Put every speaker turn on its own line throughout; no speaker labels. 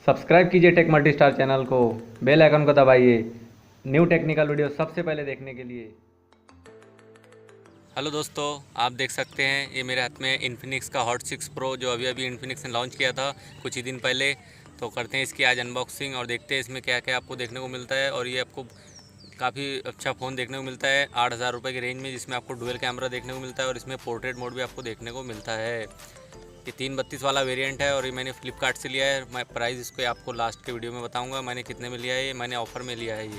Subscribe कीजिए take multi star channel को, bell icon को दबाइए न्यू टेक्निकल वीडियो सबसे पहले देखने के लिए।
हेलो दोस्तों, आप देख सकते हैं ये मेरे हाथ में इन्फिनिक्स का हॉट 6 प्रो जो अभी इन्फिनिक्स ने लॉन्च किया था कुछ ही दिन पहले। तो करते हैं इसकी आज अनबॉक्सिंग और देखते हैं इसमें क्या क्या आपको देखने को मिलता है। और ये आपको काफ़ी अच्छा फ़ोन देखने को मिलता है 8,000 रुपये की रेंज में, जिसमें आपको डुअल कैमरा देखने को मिलता है और इसमें पोर्ट्रेट मोड भी आपको देखने को मिलता है। ये 332 वाला वेरिएंट है और ये मैंने फ्लिपकार्ट से लिया है। मैं प्राइस इसको आपको लास्ट के वीडियो में बताऊँगा मैंने कितने में लिया है। ये मैंने ऑफ़र में लिया है। ये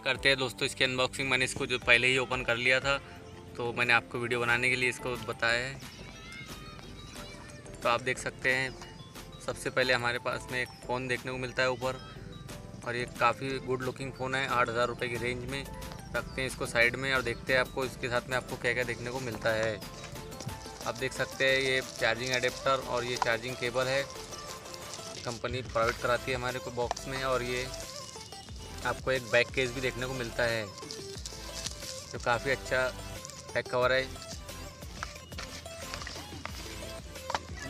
करते हैं दोस्तों इसकी अनबॉक्सिंग। मैंने इसको जो पहले ही ओपन कर लिया था, तो मैंने आपको वीडियो बनाने के लिए इसको बताया है। तो आप देख सकते हैं सबसे पहले हमारे पास में एक फ़ोन देखने को मिलता है ऊपर, और ये काफ़ी गुड लुकिंग फ़ोन है 8,000 रुपये की रेंज में। रखते हैं इसको साइड में और देखते हैं आपको इसके साथ में आपको क्या क्या देखने को मिलता है। आप देख सकते हैं ये चार्जिंग एडेप्टर और ये चार्जिंग केबल है, कंपनी प्रोवाइड कराती है हमारे को बॉक्स में। और ये आपको एक बैक केस भी देखने को मिलता है जो काफ़ी अच्छा बैक कवर है।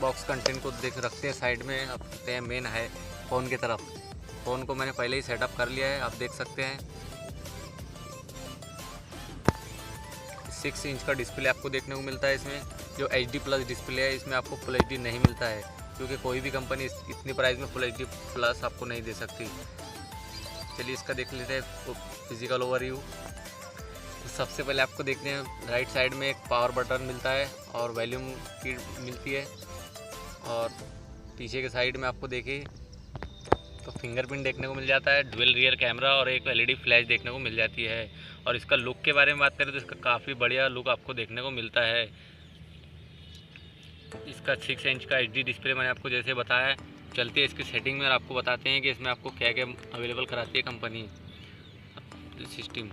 बॉक्स कंटेंट को देख रखते हैं साइड में। अब देखते हैं मेन है फ़ोन की तरफ। फ़ोन को मैंने पहले ही सेटअप कर लिया है, आप देख सकते हैं 6 इंच का डिस्प्ले आपको देखने को मिलता है। इसमें जो HD प्लस डिस्प्ले है, इसमें आपको फुल HD नहीं मिलता है, क्योंकि कोई भी कंपनी इतनी प्राइस में फुल HD प्लस आपको नहीं दे सकती। चलिए इसका देख लेते हैं फिजिकल ओवरव्यू। तो सबसे पहले आपको देखते हैं राइट साइड में एक पावर बटन मिलता है और वॉल्यूम की मिलती है, और पीछे के साइड में आपको देखिए तो फिंगरप्रिंट देखने को मिल जाता है, डुअल रियर कैमरा और एक LED फ्लैश देखने को मिल जाती है। और इसका लुक के बारे में बात करें तो इसका काफ़ी बढ़िया लुक आपको देखने को मिलता है। इसका 6 इंच का HD डिस्प्ले मैंने आपको जैसे बताया है। चलते हैं इसकी सेटिंग में और आपको बताते हैं कि इसमें आपको क्या क्या अवेलेबल कराती है कंपनी सिस्टम।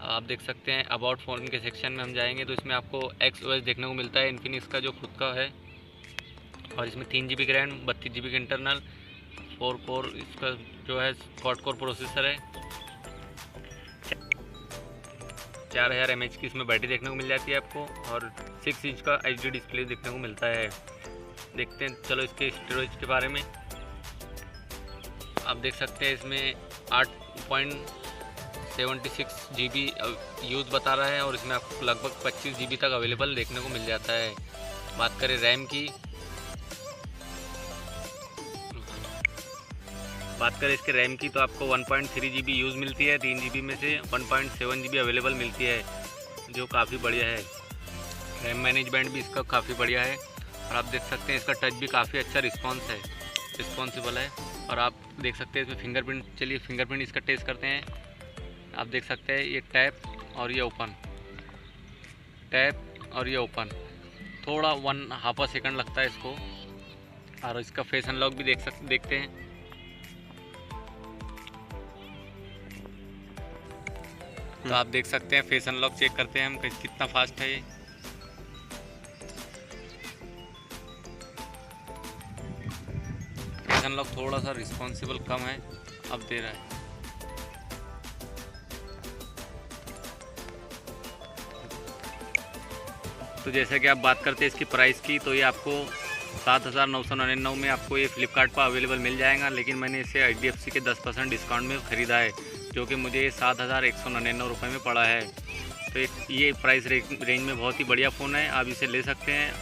आप देख सकते हैं अबाउट फ़ोन के सेक्शन में हम जाएंगे तो इसमें आपको XOS देखने को मिलता है, इन्फिनिक्स का जो खुद का है। और इसमें 3 GB की रैम, 32 GB की इंटरनल, 4 कोर इसका जो है क्वाड कोर प्रोसेसर है, 4000 mAh की इसमें बैटरी देखने को मिल जाती है आपको, और 6 इंच का HD डिस्प्ले देखने को मिलता है। देखते हैं चलो इसके स्टोरेज के बारे में। आप देख सकते हैं इसमें 8.76 GB यूज़ बता रहा है, और इसमें आपको लगभग 25 GB तक अवेलेबल देखने को मिल जाता है। बात करें रैम की, इसके रैम की तो आपको 1.3 GB यूज़ मिलती है, 3 GB में से 1.7 GB अवेलेबल मिलती है, जो काफ़ी बढ़िया है। रैम मैनेजमेंट भी इसका काफ़ी बढ़िया है, और आप देख सकते हैं इसका टच भी काफ़ी अच्छा रिस्पॉन्सिबल है। और आप देख सकते हैं इसमें फिंगरप्रिंट। चलिए फिंगरप्रिंट इसका टेस्ट करते हैं। आप देख सकते हैं ये टैप और ये ओपन, टैप और ये ओपन, थोड़ा 1/2 सेकंड लगता है इसको। और इसका फेस अनलॉक भी देखते हैं। तो आप देख सकते हैं फेस अनलॉक चेक करते हैं हम कितना फास्ट है ये। फेस अनलॉक थोड़ा सा रिस्पॉन्सिबल कम है, अब दे रहा है। तो जैसे कि आप बात करते हैं इसकी प्राइस की, तो ये आपको 7,999 में आपको ये फ्लिपकार्ट पर अवेलेबल मिल जाएगा। लेकिन मैंने इसे IDFC के 10% डिस्काउंट में ख़रीदा है, जो कि मुझे 7,199 रुपये में पड़ा है। तो ये प्राइस रेंज में बहुत ही बढ़िया फ़ोन है, आप इसे ले सकते हैं।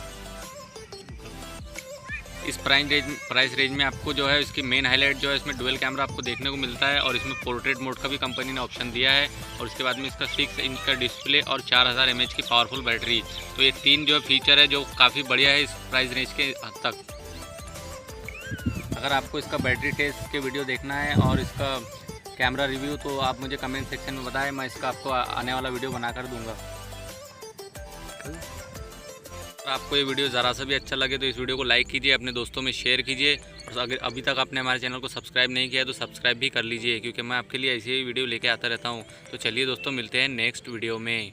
इस प्राइस रेंज में आपको जो है इसकी मेन हाईलाइट जो है इसमें डुअल कैमरा आपको देखने को मिलता है और इसमें पोर्ट्रेट मोड का भी कंपनी ने ऑप्शन दिया है और उसके बाद में इसका 6 इंच का डिस्प्ले और 4000 mAh की पावरफुल बैटरी। तो ये 3 जो फीचर है जो काफ़ी बढ़िया है इस प्राइस रेंज के हद तक। अगर आपको इसका बैटरी टेस्ट के वीडियो देखना है और इसका कैमरा रिव्यू तो आप मुझे कमेंट सेक्शन में बताएं, मैं इसका आपको आने वाला वीडियो बना कर दूँगा। आपको ये वीडियो ज़रा सा भी अच्छा लगे तो इस वीडियो को लाइक कीजिए, अपने दोस्तों में शेयर कीजिए और अगर अभी तक आपने हमारे चैनल को सब्सक्राइब नहीं किया तो सब्सक्राइब भी कर लीजिए, क्योंकि मैं आपके लिए ऐसी ही वीडियो लेके आता रहता हूँ। तो चलिए दोस्तों, मिलते हैं नेक्स्ट वीडियो में।